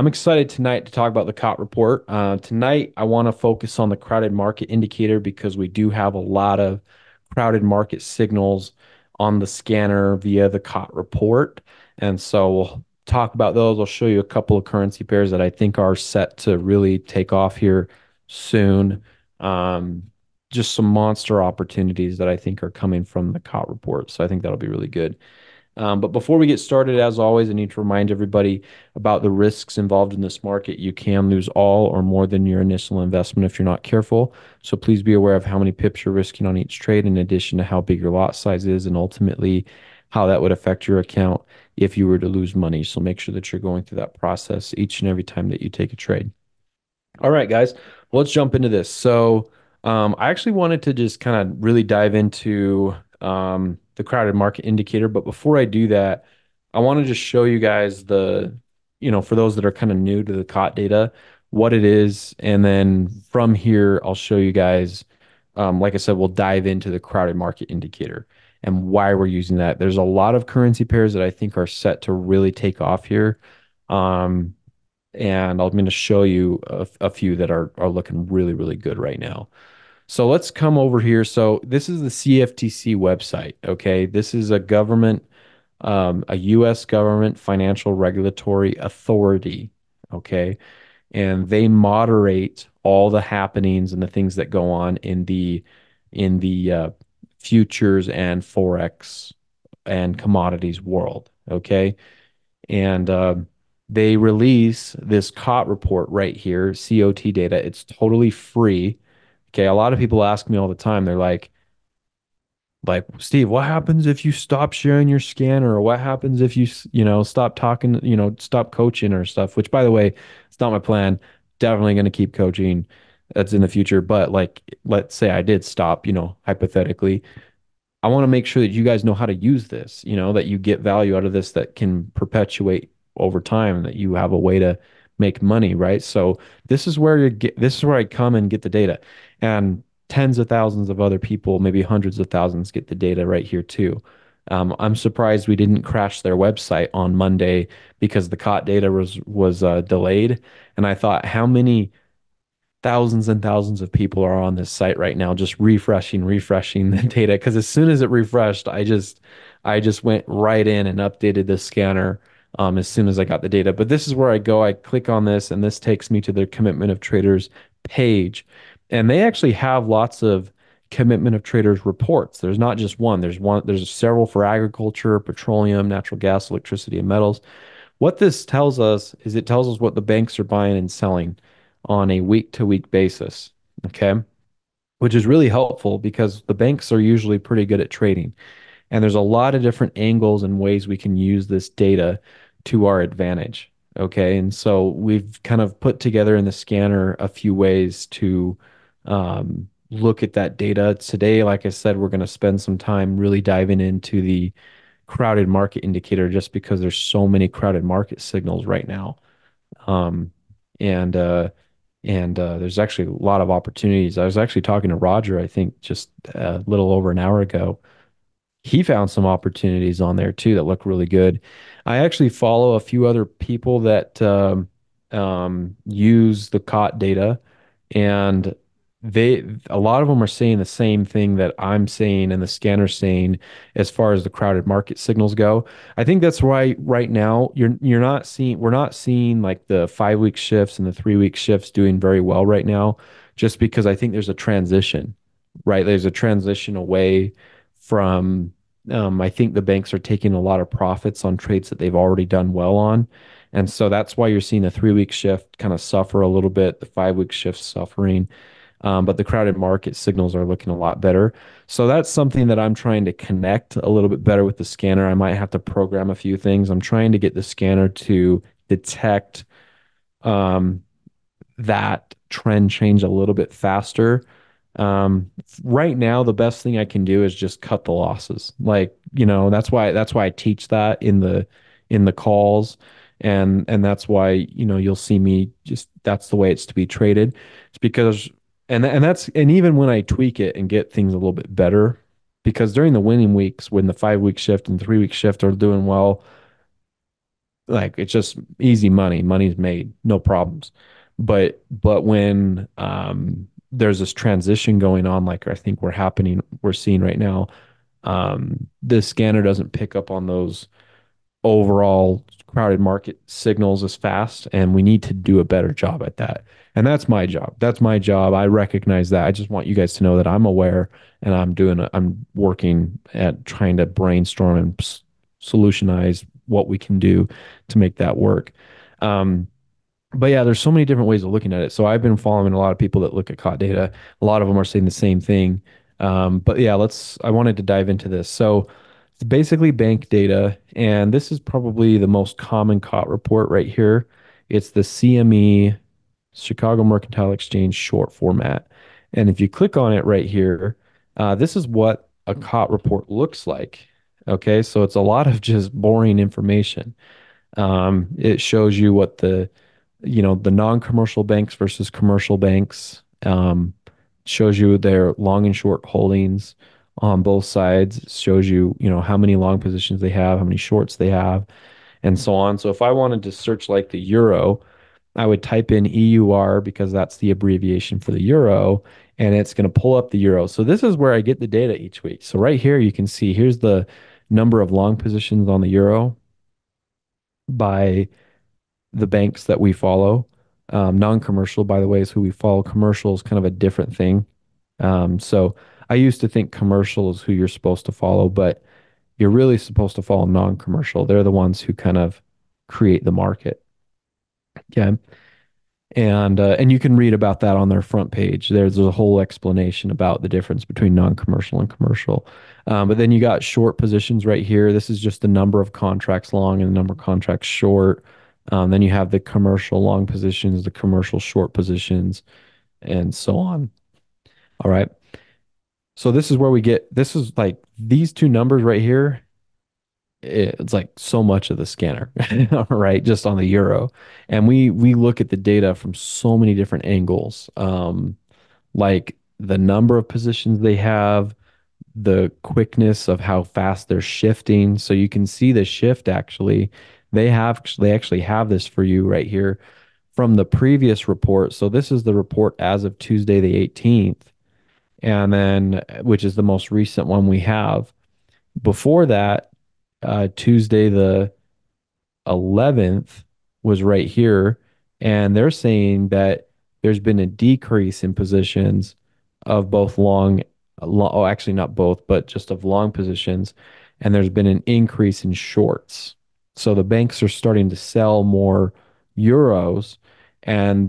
I'm excited tonight to talk about the COT report. Tonight, I want to focus on the crowded market indicator because we do have a lot of crowded market signals on the scanner via the COT report. And so we'll talk about those. I'll show you a couple of currency pairs that I think are set to really take off here soon. Um, just some monster opportunities that I think are coming from the COT report. So I think that'll be really good. But before we get started, as always, I need to remind everybody about the risks involved in this market. You can lose all or more than your initial investment if you're not careful. So please be aware of how many pips you're risking on each trade, in addition to how big your lot size is, and ultimately how that would affect your account if you were to lose money. So make sure that you're going through that process each and every time that you take a trade. All right, guys, well, let's jump into this. I actually wanted to just kind of really dive into the crowded market indicator. But before I do that, I want to just show you guys for those that are kind of new to the COT data, what it is. And then from here, I'll show you guys, like I said, we'll dive into the crowded market indicator and why we're using that. There's a lot of currency pairs that I think are set to really take off here. Um, and I'm going to show you a few that are looking really, really good right now. So let's come over here. So this is the CFTC website. Okay, this is a U.S. government financial regulatory authority. Okay, and they moderate all the happenings and the things that go on in the futures and forex and commodities world. Okay, and they release this COT report right here, COT data. It's totally free. Okay, a lot of people ask me all the time. They're like Steve, what happens if you stop sharing your scanner, or what happens if you stop talking, stop coaching or stuff? Which, by the way, it's not my plan. Definitely going to keep coaching. That's in the future. But like, let's say I did stop, hypothetically. I want to make sure that you guys know how to use this, that you get value out of this that can perpetuate over time, and that you have a way to make money, right? So this is where I come and get the data. And tens of thousands of other people, maybe hundreds of thousands, get the data right here too. I'm surprised we didn't crash their website on Monday because the COT data was delayed. And I thought, how many thousands and thousands of people are on this site right now just refreshing the data, because as soon as it refreshed, I just went right in and updated the scanner as soon as I got the data. But this is where I go. I click on this, and this takes me to their commitment of traders page. And they actually have lots of commitment of traders reports. There's not just one. There's several for agriculture, petroleum, natural gas, electricity, and metals. What this tells us is it tells us what the banks are buying and selling on a week to week basis. Okay. Which is really helpful because the banks are usually pretty good at trading. And there's a lot of different angles and ways we can use this data to our advantage. Okay. And so we've kind of put together in the scanner a few ways to look at that data. Today, like I said, we're going to spend some time really diving into the crowded market indicator just because there's so many crowded market signals right now. Um, and there's actually a lot of opportunities. I was actually talking to Roger, I think just a little over an hour ago. He found some opportunities on there too that look really good. I actually follow a few other people that use the COT data, and a lot of them are saying the same thing that I'm saying and the scanner's saying as far as the crowded market signals go. I think that's why right now we're not seeing like the 5 week shifts and the 3 week shifts doing very well right now, just because I think there's a transition, right? There's a transition away from I think the banks are taking a lot of profits on trades that they've already done well on. And so that's why you're seeing the 3 week shift kind of suffer a little bit, the 5 week shift suffering. But the crowded market signals are looking a lot better. So that's something that I'm trying to connect a little bit better with the scanner. I might have to program a few things. I'm trying to get the scanner to detect um, that trend change a little bit faster. Right now, the best thing I can do is just cut the losses. Like, that's why I teach that in the calls. And that's why, you'll see me just that's the way it's to be traded. It's because and even when I tweak it and get things a little bit better, because during the winning weeks, when the 5 week shift and 3 week shift are doing well, Like it's just easy money. Money's made, no problems. But when there's this transition going on, like I think we're seeing right now, the scanner doesn't pick up on those overall crowded market signals as fast, and we need to do a better job at that. And that's my job. That's my job. I recognize that. I just want you guys to know that I'm aware, and I'm working at trying to brainstorm and solutionize what we can do to make that work. Um, but yeah, there's so many different ways of looking at it. So I've been following a lot of people that look at COT data. A lot of them are saying the same thing. But yeah, I wanted to dive into this. So it's basically bank data, and this is probably the most common COT report right here. It's the CME, Chicago Mercantile Exchange short format. And if you click on it right here, this is what a COT report looks like. Okay, so it's a lot of just boring information. It shows you what the non-commercial banks versus commercial banks. Shows you their long and short holdings on both sides. It shows you, how many long positions they have, how many shorts they have, and so on. So if I wanted to search like the euro, I would type in EUR because that's the abbreviation for the euro, and it's going to pull up the euro. So this is where I get the data each week. So right here, you can see here's the number of long positions on the euro by the banks that we follow. Non-commercial, by the way, is who we follow. Commercial is kind of a different thing. So I used to think commercial is who you're supposed to follow, but you're really supposed to follow non-commercial. They're the ones who kind of create the market. Okay. And you can read about that on their front page. There's a whole explanation about the difference between non-commercial and commercial. But then you got short positions right here. This is just the number of contracts long and the number of contracts short. Then you have the commercial long positions, the commercial short positions, and so on. All right. So this is where this is like these two numbers right here. It's like so much of the scanner, right? Just on the euro. And we look at the data from so many different angles. Like the number of positions they have, the quickness of how fast they're shifting. So you can see the shift actually. They actually have this for you right here from the previous report. So this is the report as of Tuesday the 18th, and then which is the most recent one we have. Before that, Tuesday the 11th was right here, and they're saying that there's been a decrease in positions of both oh, actually not both, but just of long positions, and there's been an increase in shorts. So the banks are starting to sell more euros, and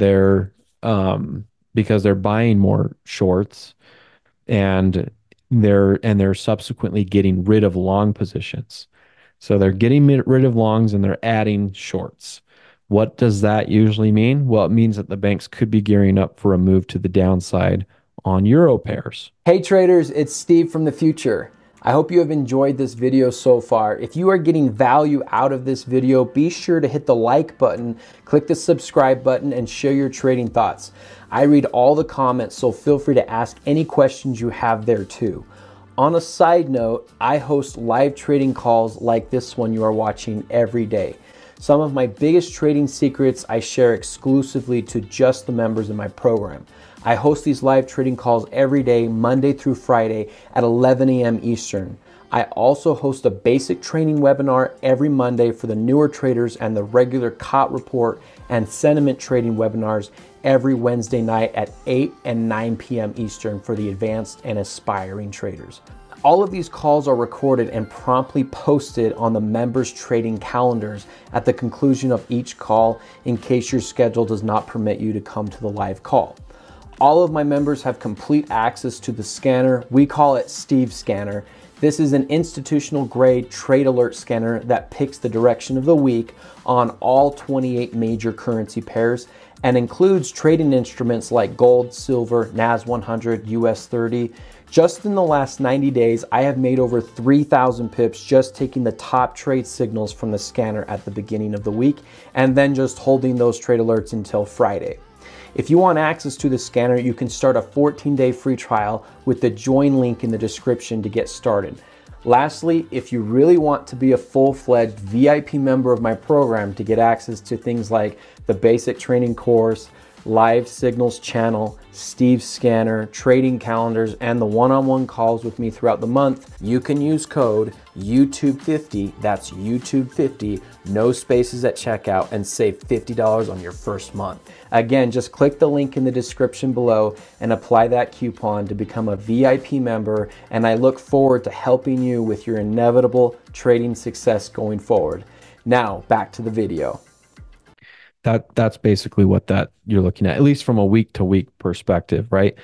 because they're buying more shorts, and they're subsequently getting rid of long positions. So they're getting rid of longs and they're adding shorts. What does that usually mean? Well, it means that the banks could be gearing up for a move to the downside on euro pairs. Hey traders, it's Steve from the future. I hope you have enjoyed this video so far. If you are getting value out of this video, be sure to hit the like button, click the subscribe button, and share your trading thoughts. I read all the comments, so feel free to ask any questions you have there too. On a side note, I host live trading calls like this one you are watching every day. Some of my biggest trading secrets I share exclusively to just the members in my program. I host these live trading calls every day, Monday through Friday at 11 a.m. Eastern. I also host a basic training webinar every Monday for the newer traders and the regular COT report and sentiment trading webinars every Wednesday night at 8 and 9 p.m. Eastern for the advanced and aspiring traders. All of these calls are recorded and promptly posted on the members' trading calendars at the conclusion of each call in case your schedule does not permit you to come to the live call. All of my members have complete access to the scanner. We call it Steve Scanner. This is an institutional grade trade alert scanner that picks the direction of the week on all 28 major currency pairs and includes trading instruments like gold, silver, NAS 100, US 30. Just in the last 90 days, I have made over 3,000 pips just taking the top trade signals from the scanner at the beginning of the week and then just holding those trade alerts until Friday. If you want access to the scanner, you can start a 14-day free trial with the join link in the description to get started. Lastly, if you really want to be a full-fledged VIP member of my program to get access to things like the basic training course, live signals channel, Steve's scanner, trading calendars, and the one-on-one calls with me throughout the month, you can use code YouTube50, that's YouTube50, no spaces at checkout, and save $50 on your first month. Again, just click the link in the description below and apply that coupon to become a VIP member, and I look forward to helping you with your inevitable trading success going forward. Now, back to the video. That's basically what that you're looking at least from a week to week perspective, right?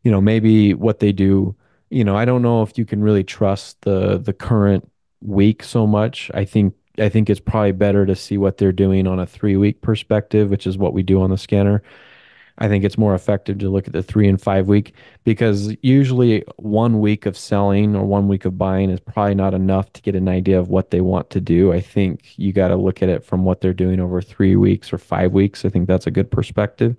Maybe what they do, I don't know if you can really trust the current week so much. I think it's probably better to see what they're doing on a 3 week perspective, which is what we do on the scanner. I think it's more effective to look at the 3 and 5 week because usually 1 week of selling or 1 week of buying is probably not enough to get an idea of what they want to do. I think you got to look at it from what they're doing over 3 weeks or 5 weeks. I think that's a good perspective.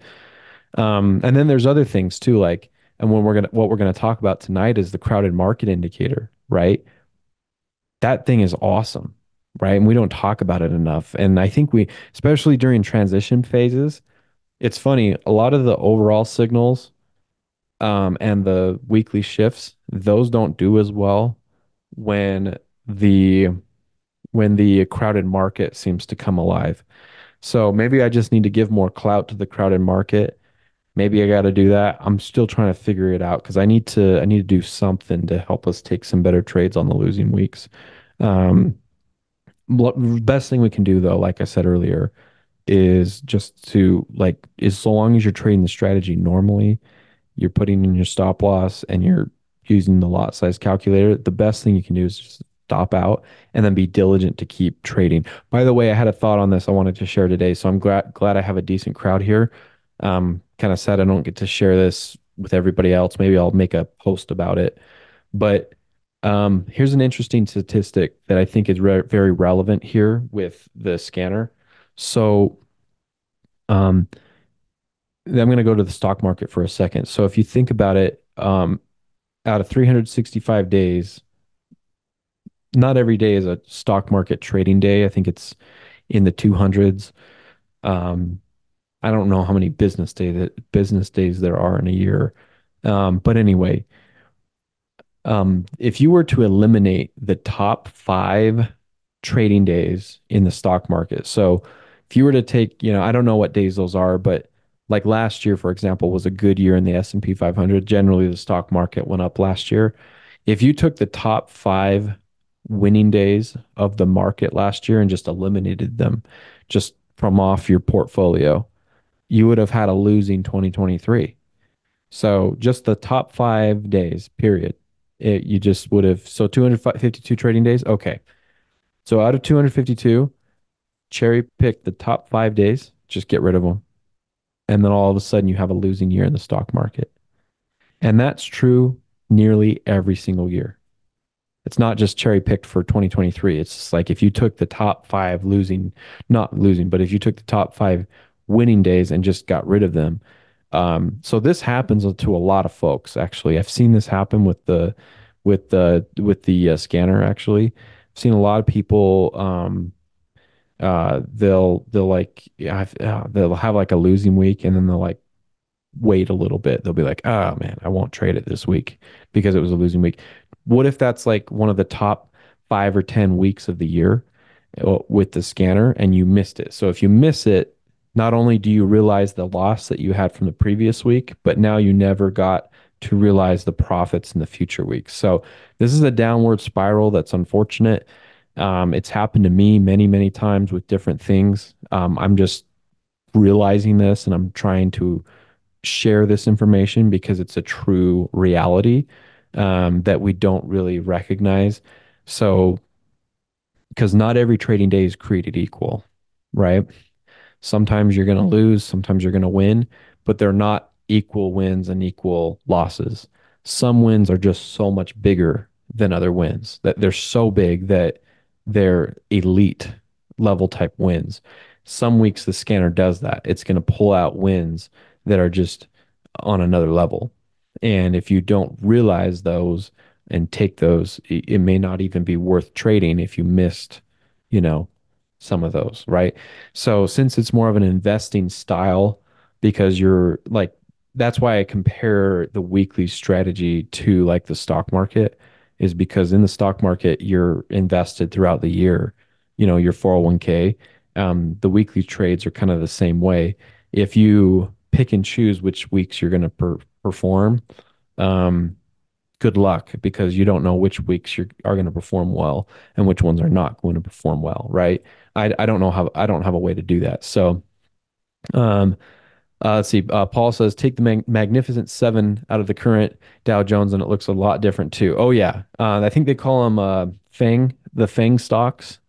And then there's other things too, like, and what we're gonna talk about tonight is the crowded market indicator, right? That thing is awesome, right? And we don't talk about it enough. And I think especially during transition phases, it's funny, a lot of the overall signals and the weekly shifts, those don't do as well when the crowded market seems to come alive. So maybe I just need to give more clout to the crowded market. Maybe I got to do that. I'm still trying to figure it out because I need to do something to help us take some better trades on the losing weeks. Um, Best thing we can do though, like I said earlier, is just to like is so long as you're trading the strategy normally, you're putting in your stop loss and you're using the lot size calculator, the best thing you can do is just stop out and then be diligent to keep trading. By the way, I had a thought on this I wanted to share today, so I'm glad I have a decent crowd here. Kind of sad I don't get to share this with everybody else. Maybe I'll make a post about it. But here's an interesting statistic that I think is very relevant here with the scanner. So um, I'm going to go to the stock market for a second. So if you think about it, out of 365 days, not every day is a stock market trading day. I think it's in the 200s. Um, I don't know how many business days there are in a year. But anyway, if you were to eliminate the top 5 trading days in the stock market, so if you were to take, I don't know what days those are, but like last year, for example, was a good year in the S&P 500. Generally, the stock market went up last year. If you took the top 5 winning days of the market last year and just eliminated them just from off your portfolio, you would have had a losing 2023. So just the top 5 days, period. You just would have, so 252 trading days. Okay. So out of 252, cherry pick the top 5 days, just get rid of them. And then all of a sudden you have a losing year in the stock market. And that's true nearly every single year. It's not just cherry picked for 2023. It's just like if you took the top 5 losing, not losing, but if you took the top 5 winning days and just got rid of them. So this happens to a lot of folks, actually. I've seen this happen with the scanner, actually. I've seen a lot of people, they'll like, yeah, they'll have like a losing week and then they'll like wait a little bit. They'll be like, oh man, I won't trade it this week because it was a losing week. What if that's like one of the top 5 or 10 weeks of the year with the scanner and you missed it? So if you miss it, not only do you realize the loss that you had from the previous week, but now you never got to realize the profits in the future weeks. So this is a downward spiral that's unfortunate. It's happened to me many, many times with different things. I'm just realizing this and I'm trying to share this information because it's a true reality that we don't really recognize. So, because not every trading day is created equal, right? Sometimes you're going to lose, sometimes you're going to win, but they're not equal wins and equal losses. Some wins are just so much bigger than other wins, that they're so big that they're elite level type wins. Some weeks the scanner does that. It's going to pull out wins that are just on another level. And if you don't realize those, and take those, it may not even be worth trading if you missed, you know, some of those, right? So since it's more of an investing style, because you're like, that's why I compare the weekly strategy to like the stock market, is because in the stock market, you're invested throughout the year, your 401k. The weekly trades are kind of the same way. If you pick and choose which weeks you're going to perform, um, good luck because you don't know which weeks you are going to perform well and which ones are not going to perform well, right? I don't know how I don't have a way to do that. So, um, let's see. Paul says take the Magnificent Seven out of the current Dow Jones and it looks a lot different too. Oh yeah, I think they call them the Fang stocks.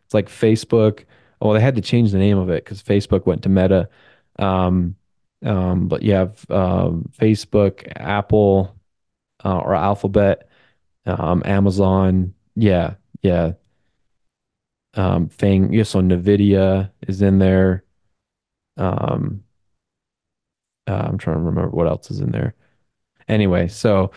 It's like Facebook. Oh, they had to change the name of it because Facebook went to Meta. Um, but you have Facebook, Apple, or Alphabet, Amazon. Yeah, yeah. Thing. Yeah, so Nvidia is in there. Um, I'm trying to remember what else is in there. Anyway, so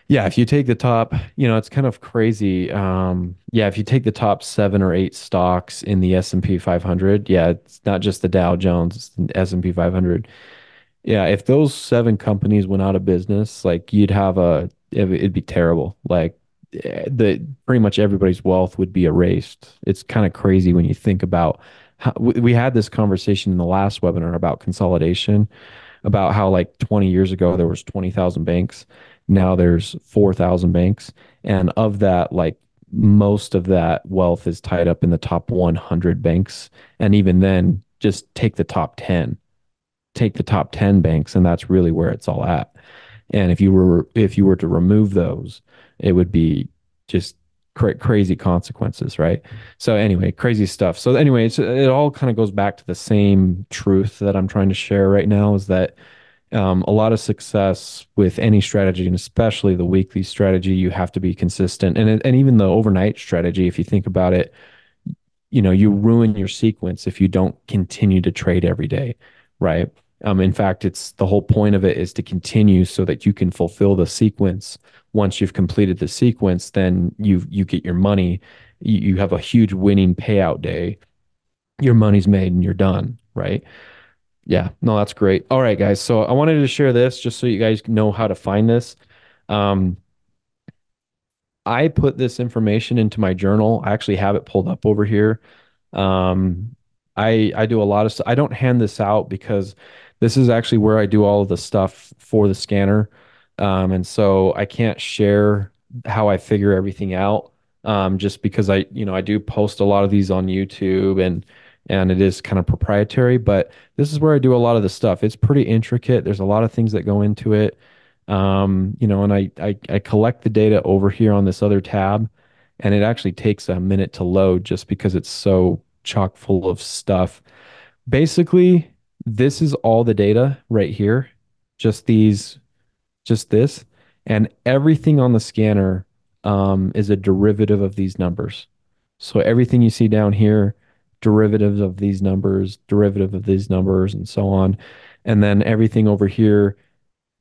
yeah, if you take the top, it's kind of crazy. Yeah, if you take the top 7 or 8 stocks in the S&P 500, yeah, it's not just the Dow Jones, it's the S&P 500. Yeah, if those 7 companies went out of business, like it'd be terrible. Like the pretty much everybody's wealth would be erased. It's kind of crazy when you think about how we had this conversation in the last webinar about consolidation, about how like 20 years ago there was 20,000 banks. Now there's 4,000 banks. And of that, like most of that wealth is tied up in the top 100 banks. And even then, just take the top 10 banks and that's really where it's all at. And if you were to remove those, it would be just crazy consequences, right? So anyway, crazy stuff. So anyway, it all kind of goes back to the same truth that I'm trying to share right now, is that a lot of success with any strategy, and especially the weekly strategy, you have to be consistent. And even the overnight strategy, if you think about it, you ruin your sequence if you don't continue to trade every day, right? In fact, it's the whole point of it is to continue so that you can fulfill the sequence. Once you've completed the sequence, then you get your money. You have a huge winning payout day. Your money's made and you're done, right? Yeah, no, that's great. All right, guys. So I wanted to share this just so you guys know how to find this. Um, I put this information into my journal. I actually have it pulled up over here. Um, I do a lot of stuff. I don't hand this out because this is actually where I do all of the stuff for the scanner. And so I can't share how I figure everything out. Just because I do post a lot of these on YouTube and it is kind of proprietary, but this is where I do a lot of the stuff. It's pretty intricate. There's a lot of things that go into it. And I collect the data over here on this other tab, and it actually takes a minute to load just because it's so chock full of stuff. Basically, this is all the data right here, just just this, and everything on the scanner is a derivative of these numbers. So everything you see down here, derivatives of these numbers, derivative of these numbers, and so on. And then everything over here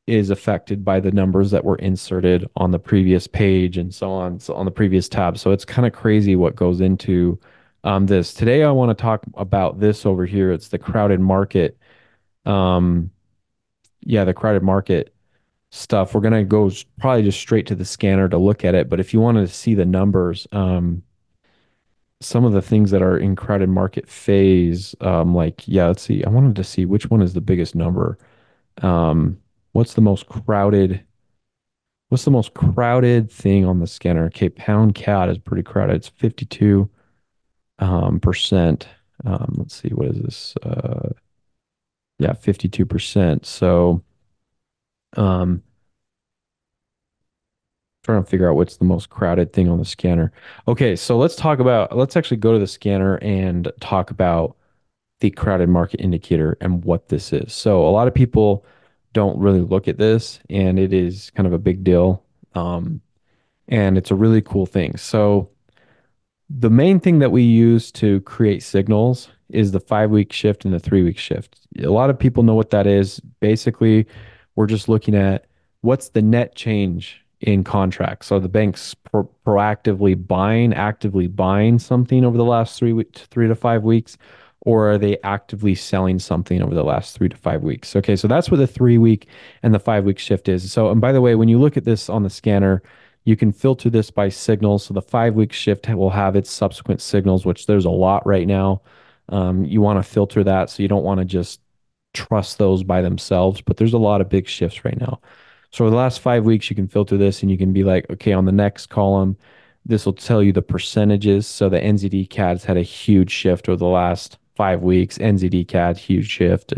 is affected by the numbers that were inserted on the previous page and so on, so on the previous tab. So it's kind of crazy what goes into this. Today, I want to talk about this over here. It's the crowded market. Um, yeah, the crowded market stuff. We're gonna go probably just straight to the scanner to look at it. But if you wanted to see the numbers, some of the things that are in crowded market phase, like yeah, let's see. I wanted to see which one is the biggest number. Um, what's the most crowded? What's the most crowded thing on the scanner? Okay, pound cat is pretty crowded. It's 52 percent. Let's see, what is this? Yeah, 52%. So um trying to figure out what's the most crowded thing on the scanner. Okay, so let's actually go to the scanner and talk about the crowded market indicator and what this is. So a lot of people don't really look at this, and it is kind of a big deal. Um, and it's a really cool thing. So the main thing that we use to create signals is the 5 week shift and the 3 week shift. A lot of people know what that is. Basically, we're just looking at what's the net change in contracts. So the banks proactively buying, actively buying something over the last 3 to 5 weeks, or are they actively selling something over the last 3 to 5 weeks? Okay, so that's what the 3 week and the 5 week shift is. So, and by the way, when you look at this on the scanner, you can filter this by signals. So the 5 week shift will have its subsequent signals, which there's a lot right now. You want to filter that, so you don't want to just trust those by themselves, but there's a lot of big shifts right now. So over the last 5 weeks, you can filter this and you can be like, okay, on the next column, this will tell you the percentages. So the NZD CAD's had a huge shift over the last 5 weeks. NZD CAD, huge shift.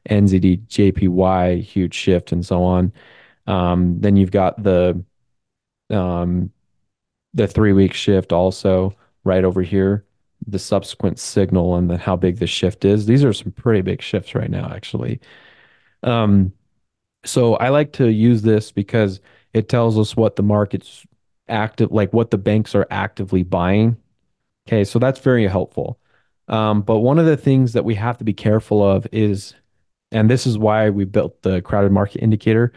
NZD JPY, huge shift, and so on. Then you've got um, the 3 week shift also right over here, the subsequent signal, and then how big the shift is. These are some pretty big shifts right now, actually. Um, so I like to use this because it tells us what the market's active, like what the banks are actively buying. Okay, so that's very helpful. But one of the things that we have to be careful of is, and this is why we built the crowded market indicator,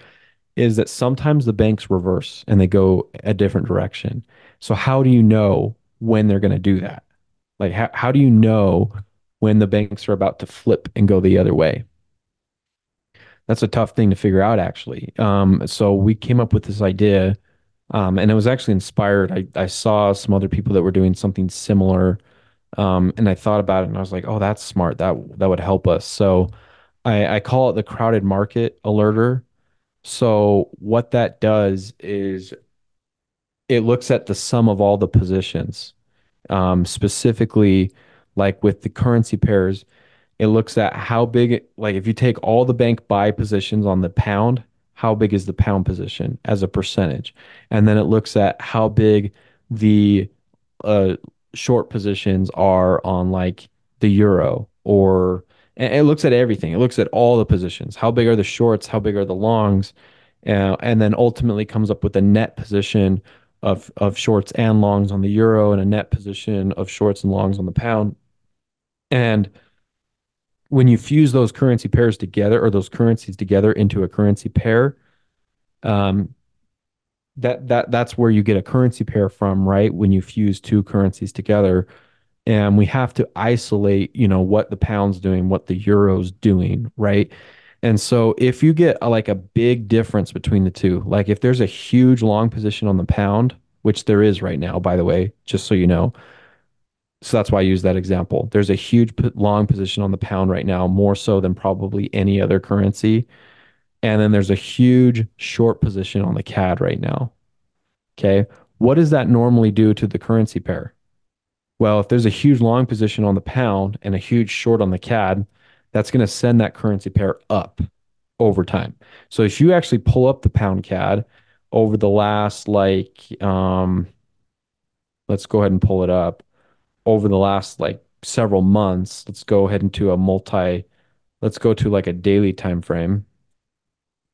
is that sometimes the banks reverse and they go a different direction. So how do you know when they're going to do that? Like how do you know when the banks are about to flip and go the other way? That's a tough thing to figure out, actually. So we came up with this idea, and it was actually inspired. I saw some other people that were doing something similar, and I thought about it, and I was like, "Oh, that's smart. That would help us." So I call it the crowded market alerter. So what that does is it looks at the sum of all the positions, specifically like with the currency pairs. It looks at how big, like if you take all the bank buy positions on the pound, how big is the pound position as a percentage? And then it looks at how big the uh, short positions are on like the euro, or and it looks at everything. It looks at all the positions. How big are the shorts? How big are the longs? And then ultimately comes up with a net position of shorts and longs on the euro and a net position of shorts and longs on the pound. And when you fuse those currency pairs together, or those currencies together into a currency pair, um, that's where you get a currency pair from, right? When you fuse two currencies together, and we have to isolate, what the pound's doing, what the euro's doing, right? And so if you get like a big difference between the two, like if there's a huge long position on the pound, which there is right now, by the way, just so you know. So that's why I use that example. There's a huge long position on the pound right now, more so than probably any other currency. And then there's a huge short position on the CAD right now. Okay. What does that normally do to the currency pair? Well, if there's a huge long position on the pound and a huge short on the CAD, that's going to send that currency pair up over time. So if you actually pull up the pound CAD over the last, like, let's go ahead and pull it up over the last like several months. Let's go ahead into let's go to like a daily time frame.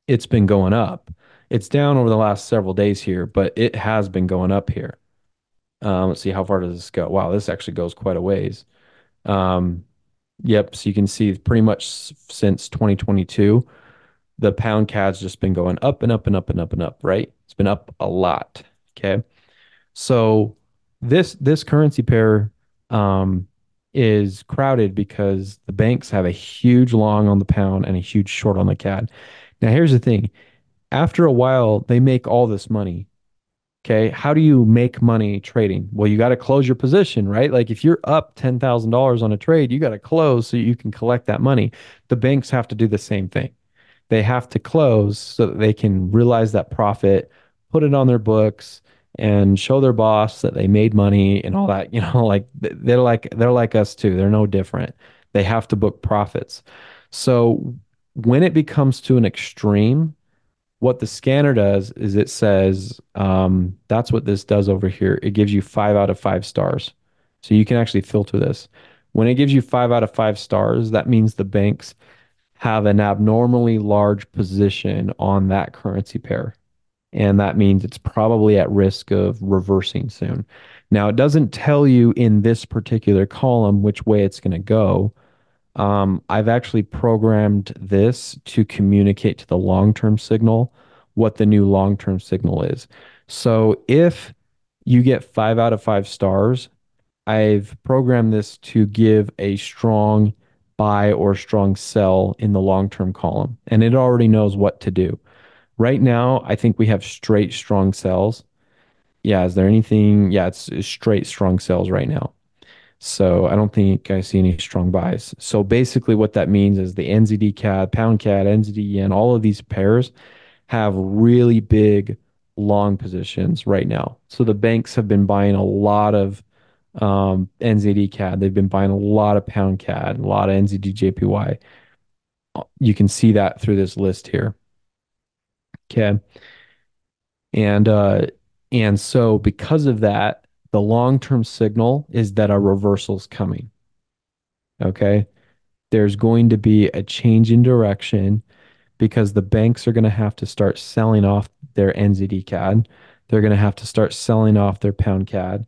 It's been going up. It's down over the last several days here, but it has been going up here. Let's see, how far does this go? Wow, this actually goes quite a ways. Um, yep, so you can see pretty much since 2022, the pound CAD's just been going up and up and up and up and up, right? It's been up a lot. Okay. So this currency pair um, is crowded because the banks have a huge long on the pound and a huge short on the CAD. Now here's the thing. After a while, they make all this money. Okay. How do you make money trading? Well, you got to close your position, right? Like if you're up $10,000 on a trade, you got to close so you can collect that money. The banks have to do the same thing. They have to close so that they can realize that profit, put it on their books, and show their boss that they made money and all that. Like they're like us too. They're no different. They have to book profits. So when it becomes to an extreme, what the scanner does is it says, that's what this does over here. It gives you 5 out of 5 stars. So you can actually filter this. When it gives you 5 out of 5 stars, that means the banks have an abnormally large position on that currency pair. And that means it's probably at risk of reversing soon. Now, it doesn't tell you in this particular column which way it's going to go. I've actually programmed this to communicate to the long-term signal what the new long-term signal is. So if you get 5 out of 5 stars, I've programmed this to give a strong buy or strong sell in the long-term column, and it already knows what to do. Right now, I think we have straight strong sells. Yeah, is there anything? Yeah, it's straight strong sells right now. So I don't think I see any strong buys. So basically, what that means is the NZD CAD, pound CAD, NZD yen, all of these pairs have really big long positions right now. So the banks have been buying a lot of NZD CAD. They've been buying a lot of pound CAD, a lot of NZD JPY. You can see that through this list here. Okay. And so because of that, the long-term signal is that a reversal is coming. Okay. There's going to be a change in direction because the banks are going to have to start selling off their NZD CAD. They're going to have to start selling off their pound CAD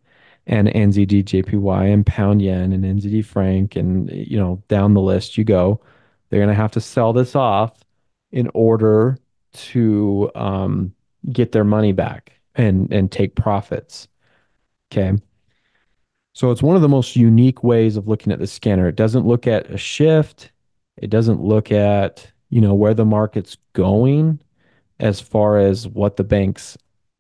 and NZD JPY and pound yen and NZD franc and down the list you go. They're going to have to sell this off in order to get their money back and take profits. Okay. So it's one of the most unique ways of looking at the scanner. It doesn't look at a shift. It doesn't look at, where the market's going as far as what the banks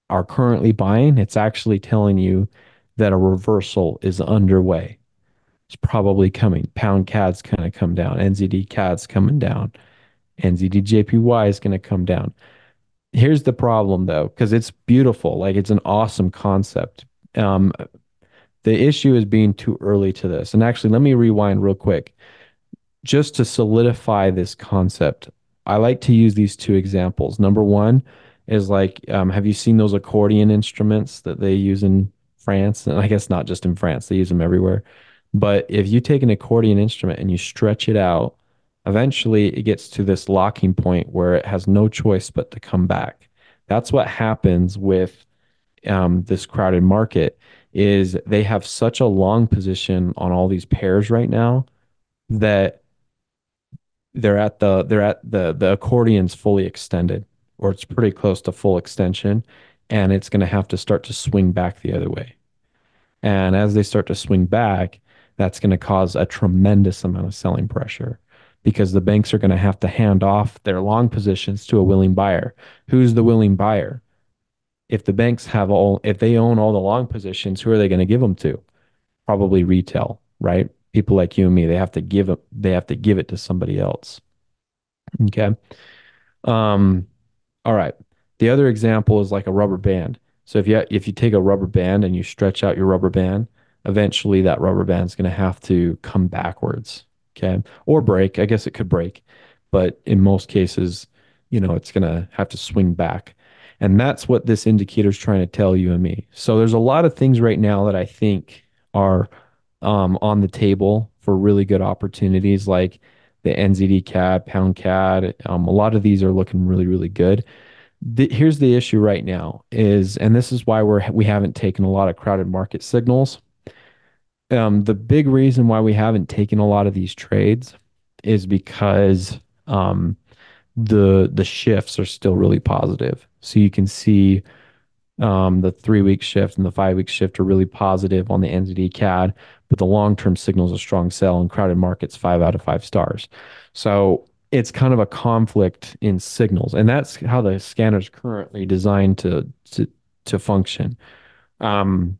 are currently buying. It's actually telling you that a reversal is underway. It's probably coming. Pound CAD's going to come down. NZD CAD's coming down. NZD JPY is going to come down. Here's the problem though, because it's beautiful. Like it's an awesome concept. Um, the issue is being too early to this. And actually, let me rewind real quick just to solidify this concept. I like to use these two examples. Number one is like, have you seen those accordion instruments that they use in France? And I guess not just in France, they use them everywhere. But if you take an accordion instrument and you stretch it out, eventually it gets to this locking point where it has no choice but to come back. That's what happens with this crowded market is they have such a long position on all these pairs right now that the accordion's fully extended or it's pretty close to full extension and it's going to have to start to swing back the other way. And as they start to swing back, that's going to cause a tremendous amount of selling pressure because the banks are going to have to hand off their long positions to a willing buyer. Who's the willing buyer? If they own all the long positions, who are they going to give them to? Probably retail, right? People like you and me, they have to give it to somebody else. Okay. Um, all right. The other example is like a rubber band. So if you take a rubber band and you stretch out your rubber band, eventually that rubber band is going to have to come backwards. Okay. Or break. I guess it could break, but in most cases, it's going to have to swing back. And that's what this indicator is trying to tell you and me. So there's a lot of things right now that I think are on the table for really good opportunities like the NZD CAD, pound CAD. A lot of these are looking really, really good. Here's the issue right now is, and this is why we haven't taken a lot of crowded market signals. The big reason why we haven't taken a lot of these trades is because the shifts are still really positive. So you can see the 3 week shift and the 5 week shift are really positive on the NZD CAD, but the long term signals a strong sell and crowded markets 5 out of 5 stars. So it's kind of a conflict in signals, and that's how the scanner is currently designed to function. Um,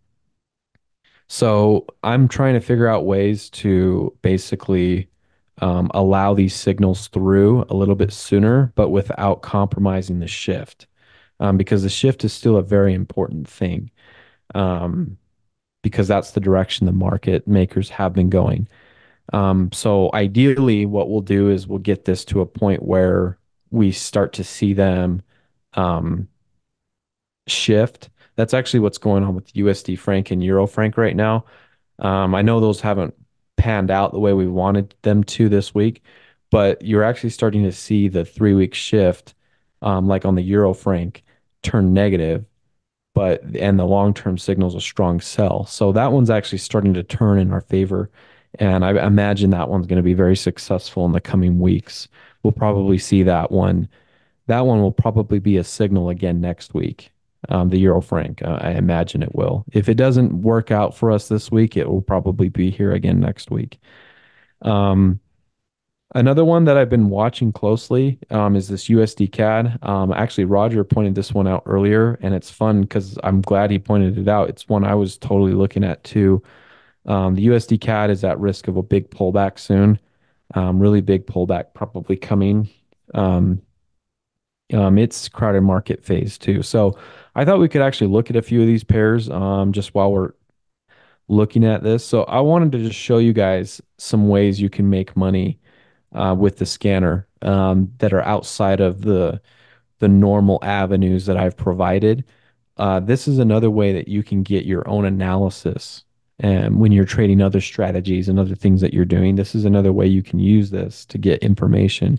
so I'm trying to figure out ways to basically allow these signals through a little bit sooner, but without compromising the shift, because the shift is still a very important thing, um, because that's the direction the market makers have been going. So ideally, what we'll do is we'll get this to a point where we start to see them um, shift. That's actually what's going on with USD franc and Euro franc right now. I know those haven't panned out the way we wanted them to this week, but you're actually starting to see the 3 week shift, like on the Euro franc, turn negative, and the long term signals a strong sell. So that one's actually starting to turn in our favor. And I imagine that one's going to be very successful in the coming weeks. We'll probably see that one That one will probably be a signal again next week. The Euro franc, I imagine it will. If it doesn't work out for us this week, it will probably be here again next week. Um, Another one that I've been watching closely is this USD CAD. Actually, Roger pointed this one out earlier, and it's fun because I'm glad he pointed it out. It's one I was totally looking at too. The USD CAD is at risk of a big pullback soon. Really big pullback probably coming. Um, it's crowded market phase too. So I thought we could actually look at a few of these pairs just while we're looking at this. So I wanted to just show you guys some ways you can make money with the scanner that are outside of the normal avenues that I've provided. This is another way that you can get your own analysis. And when you're trading other strategies and other things that you're doing, this is another way you can use this to get information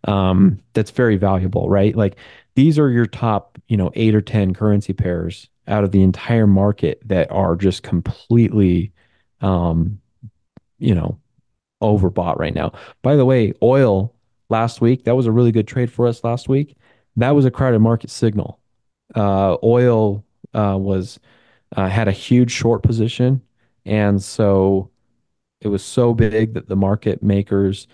that's very valuable, right? Like these are your top, 8 or 10 currency pairs out of the entire market that are just completely, um, you know, overbought right now. By the way, oil last week, that was a really good trade for us last week. That was a crowded market signal. Oil was had a huge short position, and so it was so big that the market makers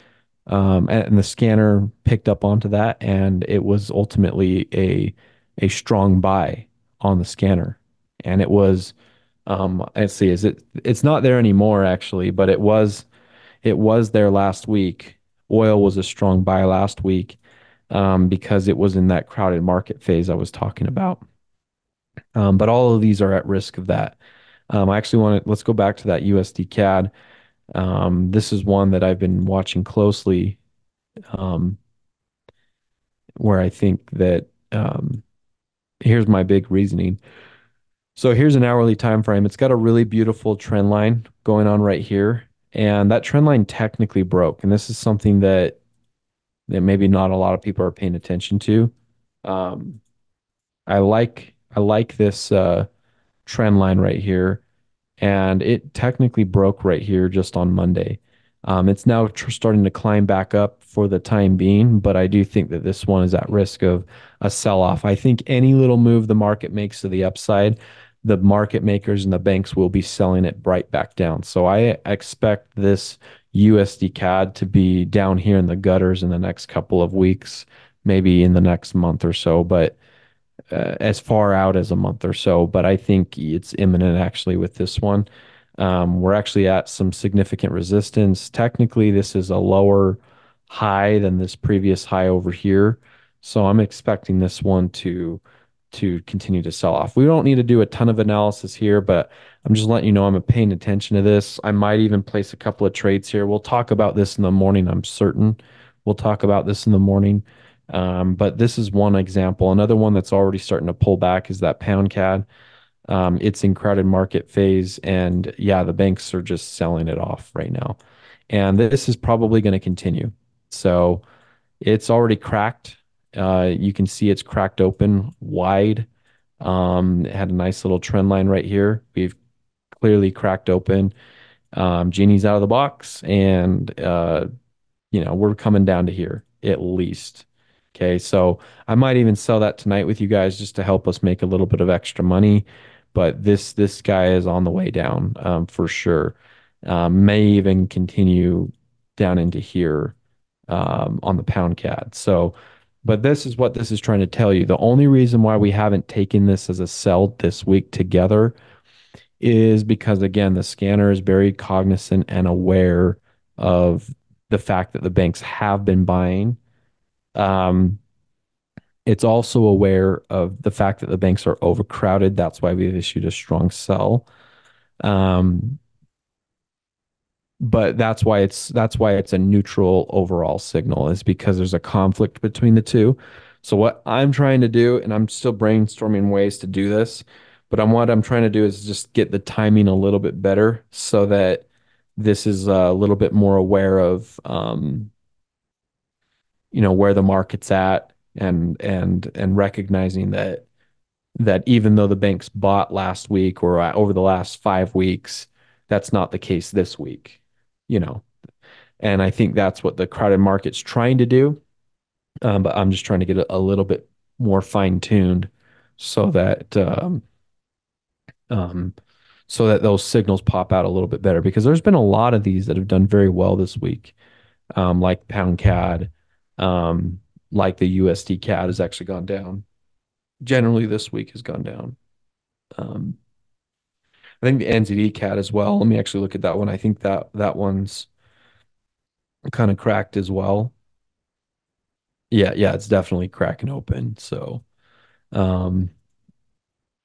and the scanner picked up onto that, and it was ultimately a strong buy on the scanner. And it was let's see, it's not there anymore actually, but it was there last week. Oil was a strong buy last week because it was in that crowded market phase I was talking about. But all of these are at risk of that. I actually let's go back to that USD CAD. This is one that I've been watching closely, um, where I think that here's my big reasoning. So here's an hourly time frame. It's got a really beautiful trend line going on right here. And that trend line technically broke. And this is something that maybe not a lot of people are paying attention to. Um, I like this trend line right here, and it technically broke right here just on Monday. It's now starting to climb back up for the time being, but I do think that this one is at risk of a sell-off. I think any little move the market makes to the upside, the market makers and the banks will be selling it right back down. So I expect this USD CAD to be down here in the gutters in the next couple of weeks, maybe in the next month or so, but as far out as a month or so, but I think it's imminent actually with this one. We're actually at some significant resistance. Technically, this is a lower high than this previous high over here. So I'm expecting this one to continue to sell off. We don't need to do a ton of analysis here, but I'm just letting you know I'm paying attention to this. I might even place a couple of trades here. We'll talk about this in the morning, I'm certain. We'll talk about this in the morning. But this is one example. Another one that's already starting to pull back is that pound CAD. It's in crowded market phase, and yeah, the banks are just selling it off right now. And this is probably going to continue. So it's already cracked. You can see it's cracked open wide. It had a nice little trend line right here. We've clearly cracked open. Genie's out of the box, and we're coming down to here at least. Okay, so I might even sell that tonight with you guys just to help us make a little bit of extra money. But this guy is on the way down for sure. May even continue down into here on the pound CAD. So, but this is what this is trying to tell you. The only reason why we haven't taken this as a sell this week together is because again, the scanner is very cognizant and aware of the fact that the banks have been buying. Um, it's also aware of the fact that the banks are overcrowded. That's why we've issued a strong sell. Um, but that's why it's a neutral overall signal is because there's a conflict between the two. So what I'm trying to do, and I'm still brainstorming ways to do this, but what I'm trying to do is just get the timing a little bit better so that this is a little bit more aware of where the market's at and recognizing that even though the banks bought last week or over the last 5 weeks, that's not the case this week, you know. And I think that's what the crowded market's trying to do. But I'm just trying to get a little bit more fine tuned so that um, so that those signals pop out a little bit better because there's been a lot of these that have done very well this week, like pound CAD, um, like the USD CAD has actually gone down. Generally, this week has gone down. Um, I think the NZD CAD as well. Let me actually look at that one. I think that one's kind of cracked as well. Yeah, yeah, it's definitely cracking open. So, um,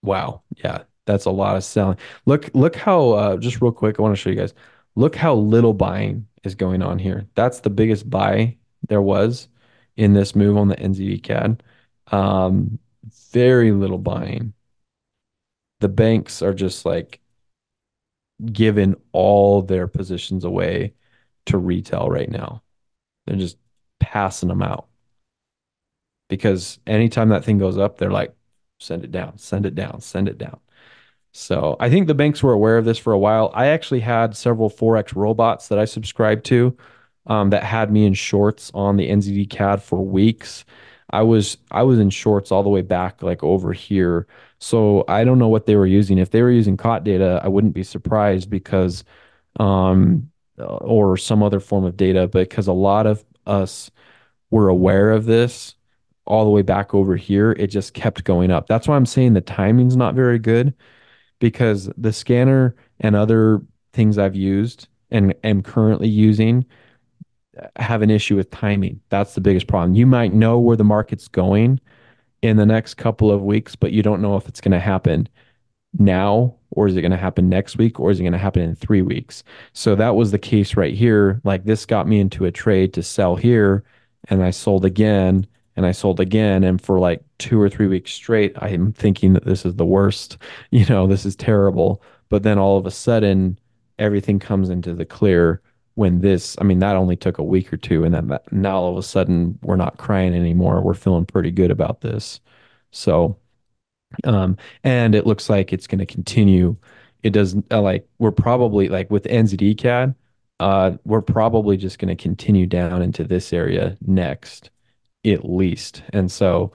wow, yeah, that's a lot of selling. Look how just real quick, I want to show you guys. Look how little buying is going on here. That's the biggest buy there was in this move on the NZD CAD. Um, very little buying. The banks are just like giving all their positions away to retail right now. They're just passing them out because anytime that thing goes up, they're like, send it down, send it down, send it down. So I think the banks were aware of this for a while. I actually had several Forex robots that I subscribed to that had me in shorts on the NZD CAD for weeks. I was in shorts all the way back like over here. So I don't know what they were using. If they were using COT data, I wouldn't be surprised because or some other form of data because a lot of us were aware of this all the way back over here. It just kept going up. That's why I'm saying the timing's not very good because the scanner and other things I've used and am currently using have an issue with timing. That's the biggest problem. You might know where the market's going in the next couple of weeks, but you don't know if it's going to happen now or is it going to happen next week or is it going to happen in 3 weeks. So that was the case right here. Like this got me into a trade to sell here and I sold again and I sold again. And for like 2 or 3 weeks straight, I'm thinking that this is the worst, this is terrible. But then all of a sudden everything comes into the clear when I mean, that only took a week or two. And then now all of a sudden we're not crying anymore. We're feeling pretty good about this. So, and it looks like it's going to continue. It does like we're probably like with NZD CAD, we're probably just going to continue down into this area next, at least. And so,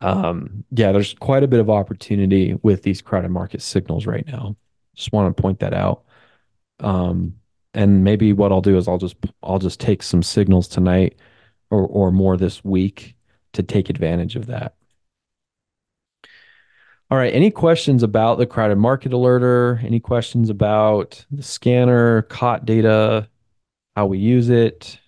yeah, there's quite a bit of opportunity with these crowded market signals right now. Just want to point that out. Um, and maybe what I'll do is I'll just take some signals tonight or more this week to take advantage of that. All right. Any questions about the crowded market alerter? Any questions about the scanner, COT data, how we use it?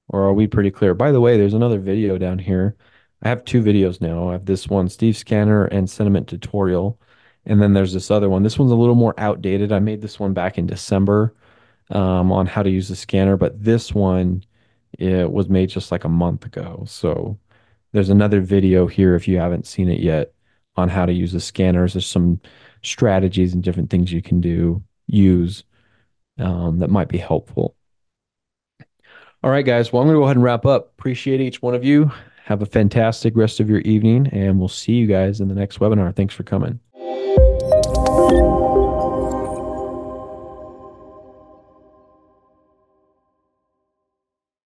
Or are we pretty clear? By the way, there's another video down here. I have two videos now. I have this one, Steve Scanner and Sentiment Tutorial. And then there's this other one. This one's a little more outdated. I made this one back in December on how to use the scanner, but this one it was made just like a month ago. So there's another video here if you haven't seen it yet on how to use the scanners. There's some strategies and different things you can use that might be helpful. All right, guys. Well, I'm going to go ahead and wrap up. Appreciate each one of you. Have a fantastic rest of your evening, and we'll see you guys in the next webinar. Thanks for coming.